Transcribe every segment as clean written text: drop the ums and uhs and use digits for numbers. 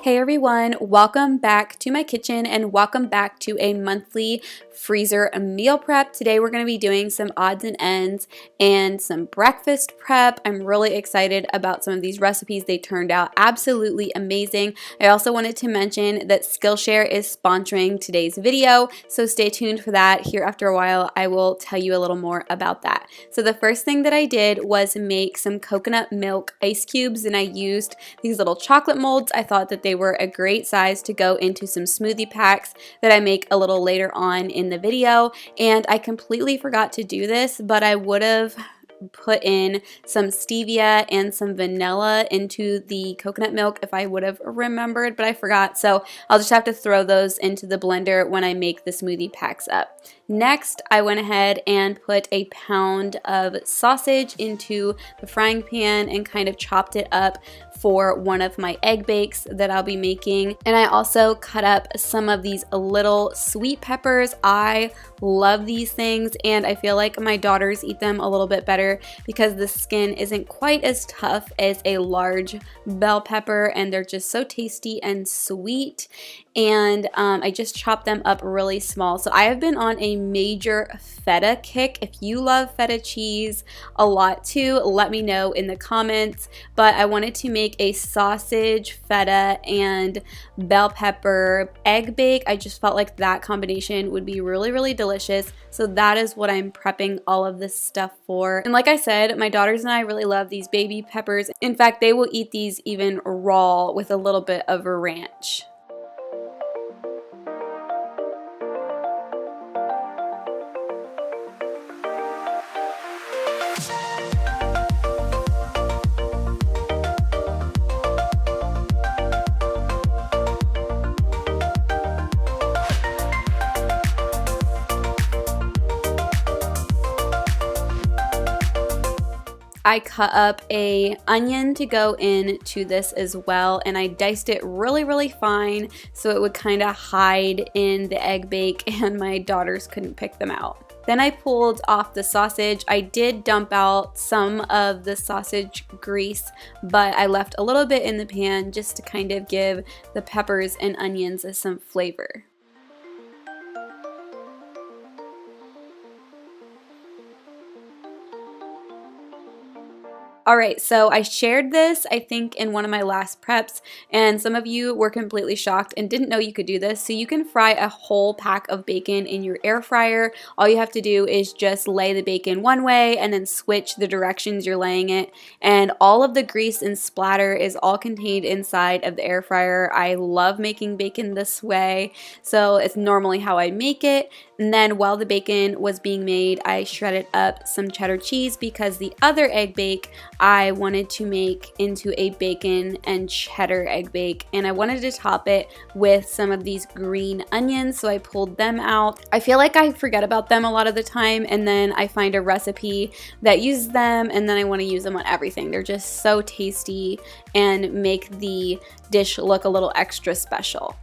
Hey everyone, welcome back to my kitchen and welcome back to a monthly freezer meal prep. Today we're going to be doing some odds and ends and some breakfast prep. I'm really excited about some of these recipes. They turned out absolutely amazing. I also wanted to mention that Skillshare is sponsoring today's video, so stay tuned for that. Here after a while I will tell you a little more about that. So the first thing that I did was make some coconut milk ice cubes, and I used these little chocolate molds. I thought that they were a great size to go into some smoothie packs that I make a little later on in the video, and I completely forgot to do this, but I would have put in some stevia and some vanilla into the coconut milk if I would have remembered, but I forgot, so I'll just have to throw those into the blender when I make the smoothie packs up. Next, I went ahead and put a pound of sausage into the frying pan and kind of chopped it up for one of my egg bakes that I'll be making. And I also cut up some of these little sweet peppers. I love these things, and I feel like my daughters eat them a little bit better because the skin isn't quite as tough as a large bell pepper, and they're just so tasty and sweet. And I just chopped them up really small. So I have been on a major feta kick. If you love feta cheese a lot too, let me know in the comments. But I wanted to make a sausage, feta, and bell pepper egg bake. I just felt like that combination would be really, really delicious. So that is what I'm prepping all of this stuff for. And like I said, my daughters and I really love these baby peppers. In fact, they will eat these even raw with a little bit of a ranch. I cut up an onion to go into this as well, and I diced it really, really fine so it would kind of hide in the egg bake and my daughters couldn't pick them out. Then I pulled off the sausage. I did dump out some of the sausage grease, but I left a little bit in the pan just to kind of give the peppers and onions some flavor. Alright, so I shared this, I think, in one of my last preps, and some of you were completely shocked and didn't know you could do this. So you can fry a whole pack of bacon in your air fryer. All you have to do is just lay the bacon one way and then switch the directions you're laying it. And all of the grease and splatter is all contained inside of the air fryer. I love making bacon this way, so it's normally how I make it. And then while the bacon was being made, I shredded up some cheddar cheese because the other egg bake I wanted to make into a bacon and cheddar egg bake, and I wanted to top it with some of these green onions, so I pulled them out. I feel like I forget about them a lot of the time, and then I find a recipe that uses them, and then I want to use them on everything. They're just so tasty and make the dish look a little extra special.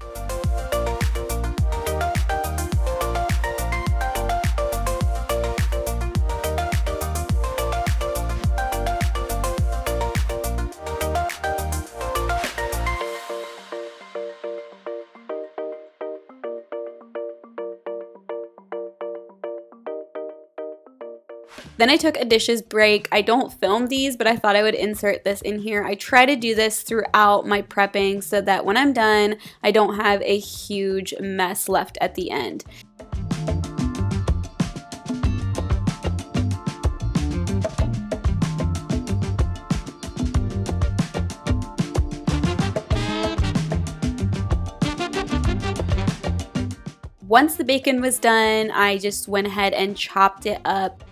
Then I took a dishes break. I don't film these, but I thought I would insert this in here. I try to do this throughout my prepping so that when I'm done, I don't have a huge mess left at the end. Once the bacon was done, I just went ahead and chopped it up.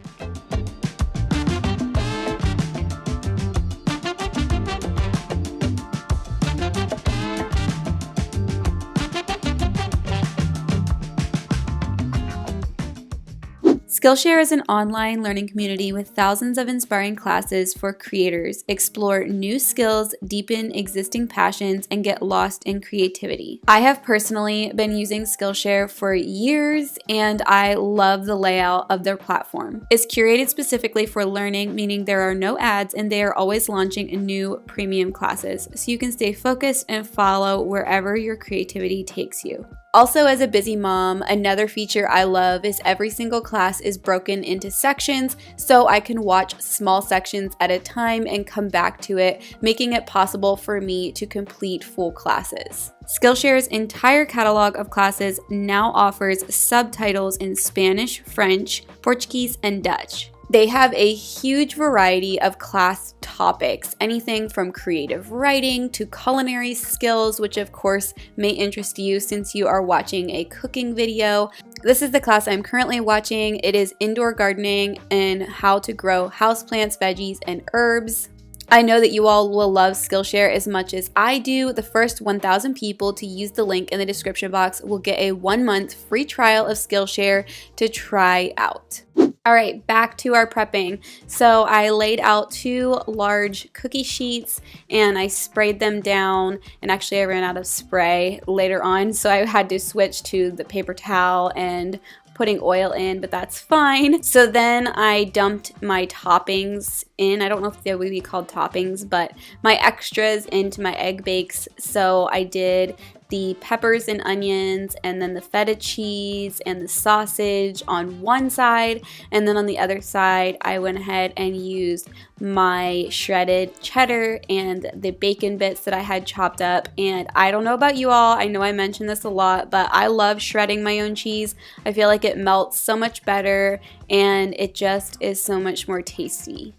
Skillshare is an online learning community with thousands of inspiring classes for creators. Explore new skills, deepen existing passions, and get lost in creativity. I have personally been using Skillshare for years, and I love the layout of their platform. It's curated specifically for learning, meaning there are no ads and they are always launching new premium classes, so you can stay focused and follow wherever your creativity takes you. Also, as a busy mom, another feature I love is every single class is broken into sections, so I can watch small sections at a time and come back to it, making it possible for me to complete full classes. Skillshare's entire catalog of classes now offers subtitles in Spanish, French, Portuguese, and Dutch. They have a huge variety of class topics, anything from creative writing to culinary skills, which of course may interest you since you are watching a cooking video. This is the class I'm currently watching. It is indoor gardening and how to grow houseplants, veggies, and herbs. I know that you all will love Skillshare as much as I do. The first 1,000 people to use the link in the description box will get a 1-month free trial of Skillshare to try out. All right, back to our prepping. So I laid out 2 large cookie sheets and I sprayed them down, and actually I ran out of spray later on, so I had to switch to the paper towel and putting oil in, but that's fine. So then I dumped my toppings in. I don't know if they would be called toppings, but my extras into my egg bakes. So I did the peppers and onions, and then the feta cheese and the sausage on one side, and then on the other side I went ahead and used my shredded cheddar and the bacon bits that I had chopped up. And I don't know about you all, I know I mention this a lot, but I love shredding my own cheese. I feel like it melts so much better and it just is so much more tasty.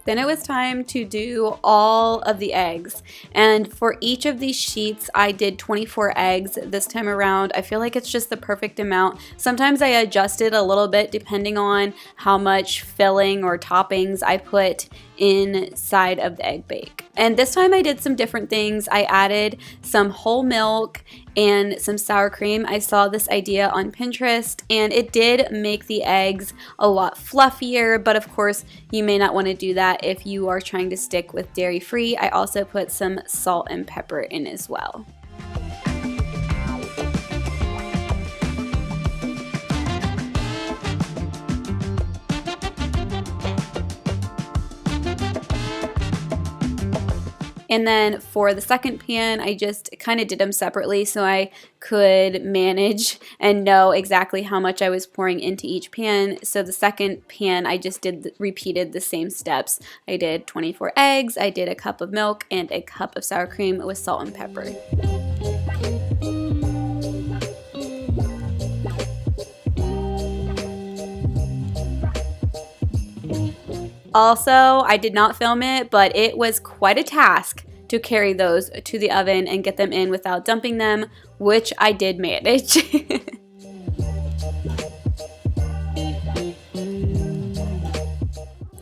Then it was time to do all of the eggs, and for each of these sheets I did 24 eggs this time around. I feel like it's just the perfect amount. Sometimes I adjust it a little bit depending on how much filling or toppings I put inside of the egg bake. And this time I did some different things. I added some whole milk and some sour cream. I saw this idea on Pinterest and it did make the eggs a lot fluffier, but of course you may not want to do that if you are trying to stick with dairy free. I also put some salt and pepper in as well. And then for the second pan, I just kind of did them separately so I could manage and know exactly how much I was pouring into each pan. So the second pan, I just repeated the same steps. I did 24 eggs, I did a cup of milk, and a cup of sour cream with salt and pepper. Also, I did not film it, but it was quite a task to carry those to the oven and get them in without dumping them, which I did manage.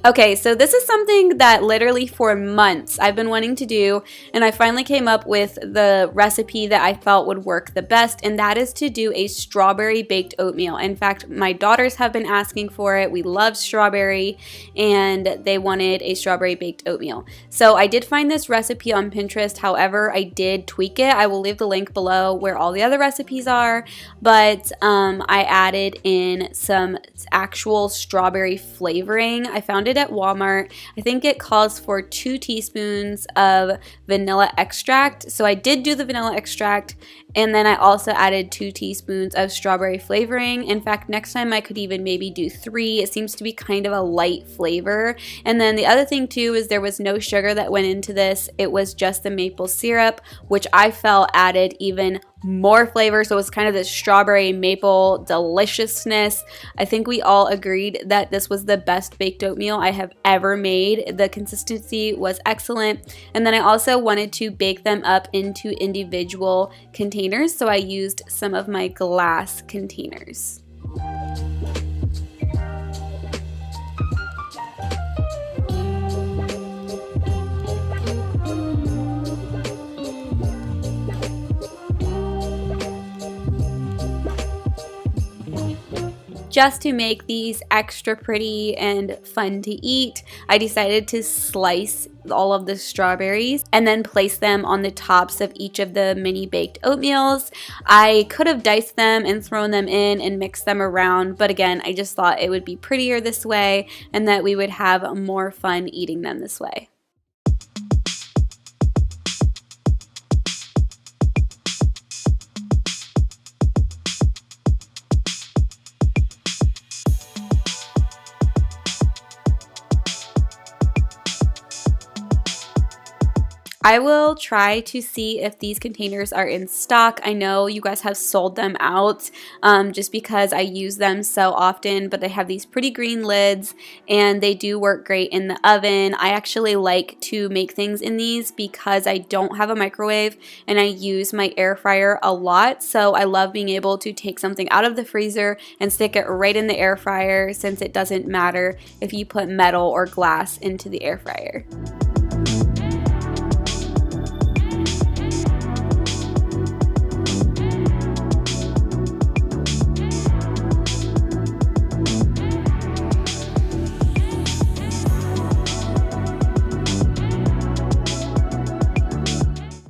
Okay, so this is something that literally for months I've been wanting to do, and I finally came up with the recipe that I felt would work the best, and that is to do a strawberry baked oatmeal. In fact, my daughters have been asking for it. We love strawberry, and they wanted a strawberry baked oatmeal. So I did find this recipe on Pinterest. However, I did tweak it. I will leave the link below where all the other recipes are, but I added in some actual strawberry flavoring. I found it at Walmart. I think it calls for 2 teaspoons of vanilla extract. So I did do the vanilla extract, and then I also added 2 teaspoons of strawberry flavoring. In fact, next time I could even maybe do 3. It seems to be kind of a light flavor. And then the other thing too is there was no sugar that went into this. It was just the maple syrup, which I felt added even more flavor. So it was kind of this strawberry maple deliciousness. I think we all agreed that this was the best baked oatmeal I have ever made. The consistency was excellent. And then I also wanted to bake them up into individual containers, so I used some of my glass containers. Just to make these extra pretty and fun to eat, I decided to slice all of the strawberries and then place them on the tops of each of the mini baked oatmeals. I could have diced them and thrown them in and mixed them around, but again, I just thought it would be prettier this way and that we would have more fun eating them this way. I will try to see if these containers are in stock. I know you guys have sold them out just because I use them so often, but they have these pretty green lids and they do work great in the oven. I actually like to make things in these because I don't have a microwave and I use my air fryer a lot, so I love being able to take something out of the freezer and stick it right in the air fryer, since it doesn't matter if you put metal or glass into the air fryer.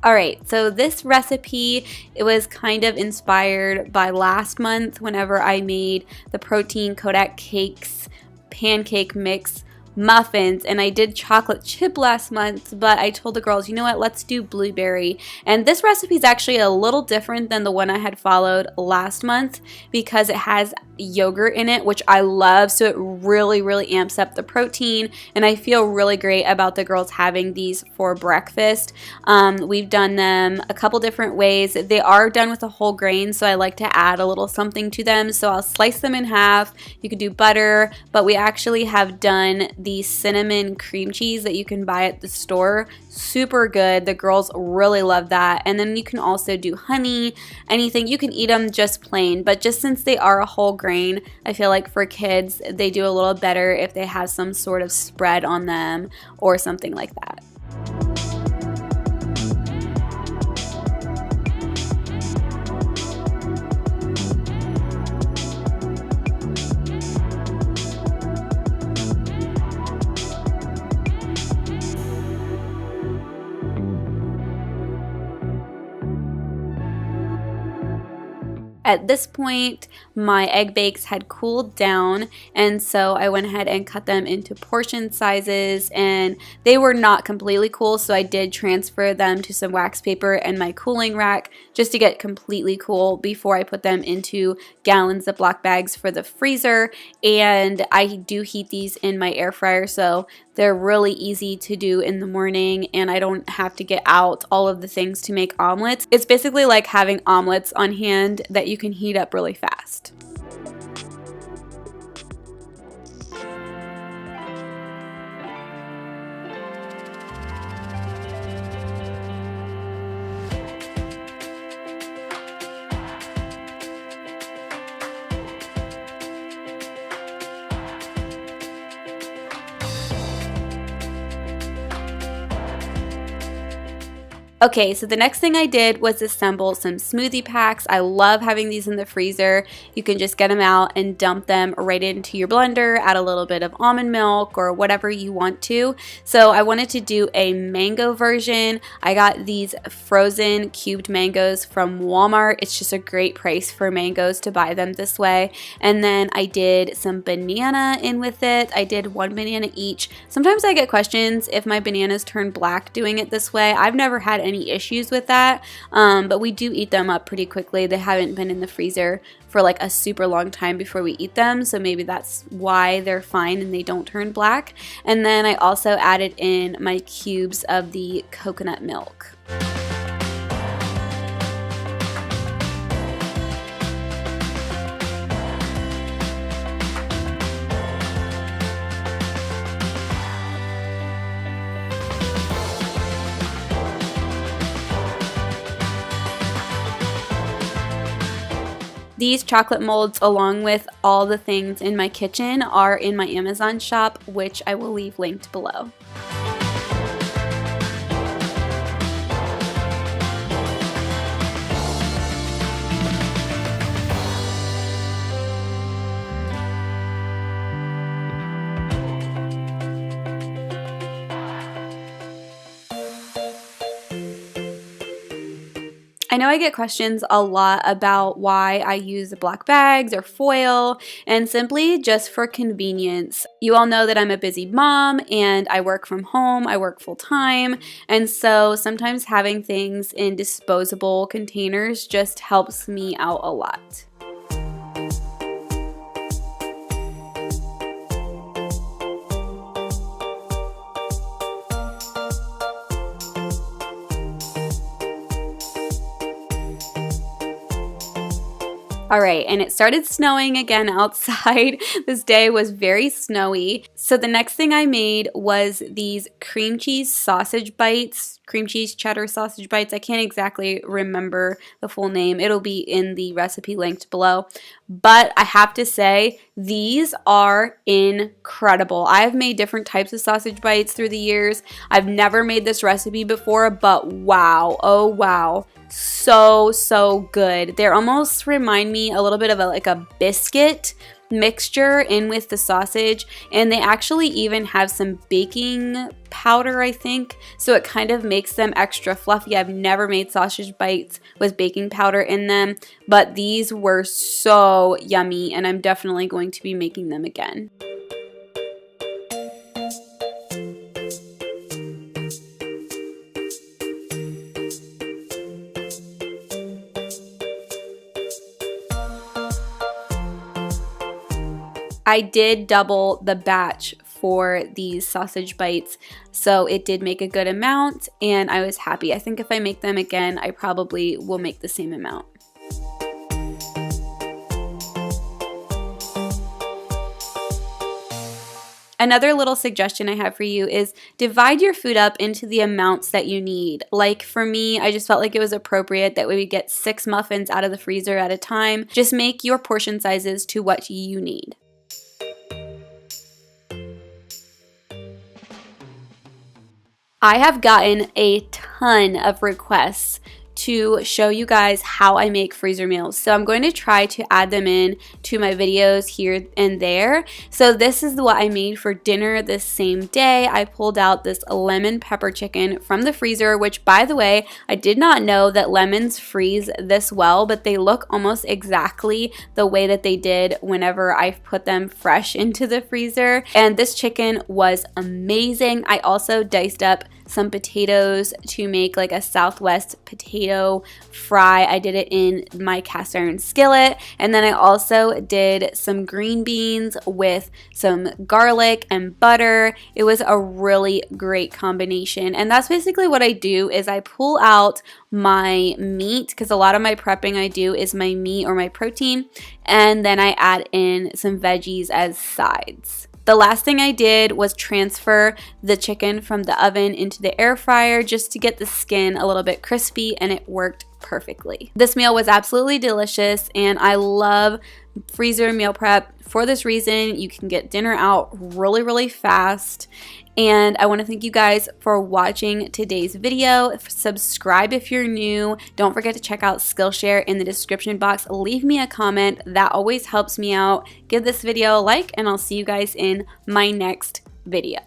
Alright, so this recipe, it was kind of inspired by last month whenever I made the protein Kodak Cakes pancake mix muffins, and I did chocolate chip last month, but I told the girls, you know what, let's do blueberry. And this recipe is actually a little different than the one I had followed last month because it has yogurt in it, which I love, so it really amps up the protein, and I feel really great about the girls having these for breakfast. We've done them a couple different ways. They are done with a whole grain, so I like to add a little something to them, so I'll slice them in half. You could do butter, but we actually have done the cinnamon cream cheese that you can buy at the store. Super good. The girls really love that. And then you can also do honey, anything. You can eat them just plain, but just since they are a whole grain, I feel like for kids they do a little better if they have some sort of spread on them or something like that. At this point, my egg bakes had cooled down, and so I went ahead and cut them into portion sizes, and they were not completely cool, so I did transfer them to some wax paper and my cooling rack just to get completely cool before I put them into gallon Ziploc bags for the freezer. And I do heat these in my air fryer, so they're really easy to do in the morning, and I don't have to get out all of the things to make omelets. It's basically like having omelets on hand that you can heat up really fast. Okay, so the next thing I did was assemble some smoothie packs. I love having these in the freezer. You can just get them out and dump them right into your blender, add a little bit of almond milk or whatever you want to. So I wanted to do a mango version. I got these frozen cubed mangoes from Walmart. It's just a great price for mangoes to buy them this way. And then I did some banana in with it. I did one banana each. Sometimes I get questions if my bananas turn black doing it this way. I've never had any issues with that, but we do eat them up pretty quickly. They haven't been in the freezer for like a super long time before we eat them, so maybe that's why they're fine and they don't turn black. And then I also added in my cubes of the coconut milk. These chocolate molds, along with all the things in my kitchen, are in my Amazon shop, which I will leave linked below. I know I get questions a lot about why I use black bags or foil, and simply just for convenience. You all know that I'm a busy mom and I work from home, I work full time, and so sometimes having things in disposable containers just helps me out a lot. All right, and it started snowing again outside. This day was very snowy. So the next thing I made was these cream cheese sausage bites, cream cheese cheddar sausage bites. I can't exactly remember the full name. It'll be in the recipe linked below. But I have to say, these are incredible. I've made different types of sausage bites through the years. I've never made this recipe before, but wow, oh wow. So good. They almost remind me a little bit of like a biscuit mixture in with the sausage, and they actually even have some baking powder, I think, so it kind of makes them extra fluffy. I've never made sausage bites with baking powder in them, but these were so yummy, and I'm definitely going to be making them again. I did double the batch for these sausage bites, so it did make a good amount, and I was happy. I think if I make them again, I probably will make the same amount. Another little suggestion I have for you is divide your food up into the amounts that you need. Like for me, I just felt like it was appropriate that we would get 6 muffins out of the freezer at a time. Just make your portion sizes to what you need. I have gotten a ton of requests to show you guys how I make freezer meals. So I'm going to try to add them in to my videos here and there. So this is what I made for dinner this same day. I pulled out this lemon pepper chicken from the freezer, which by the way, I did not know that lemons freeze this well, but they look almost exactly the way that they did whenever I put them fresh into the freezer. And this chicken was amazing. I also diced up some potatoes to make like a Southwest potato fry. I did it in my cast iron skillet, and then I also did some green beans with some garlic and butter. It was a really great combination, and that's basically what I do is I pull out my meat, because a lot of my prepping I do is my meat or my protein, and then I add in some veggies as sides. The last thing I did was transfer the chicken from the oven into the air fryer just to get the skin a little bit crispy, and it worked perfectly. This meal was absolutely delicious, and I love freezer meal prep for this reason. You can get dinner out really fast. And I want to thank you guys for watching today's video. Subscribe if you're new. Don't forget to check out Skillshare in the description box. Leave me a comment. That always helps me out. Give this video a like, and I'll see you guys in my next video.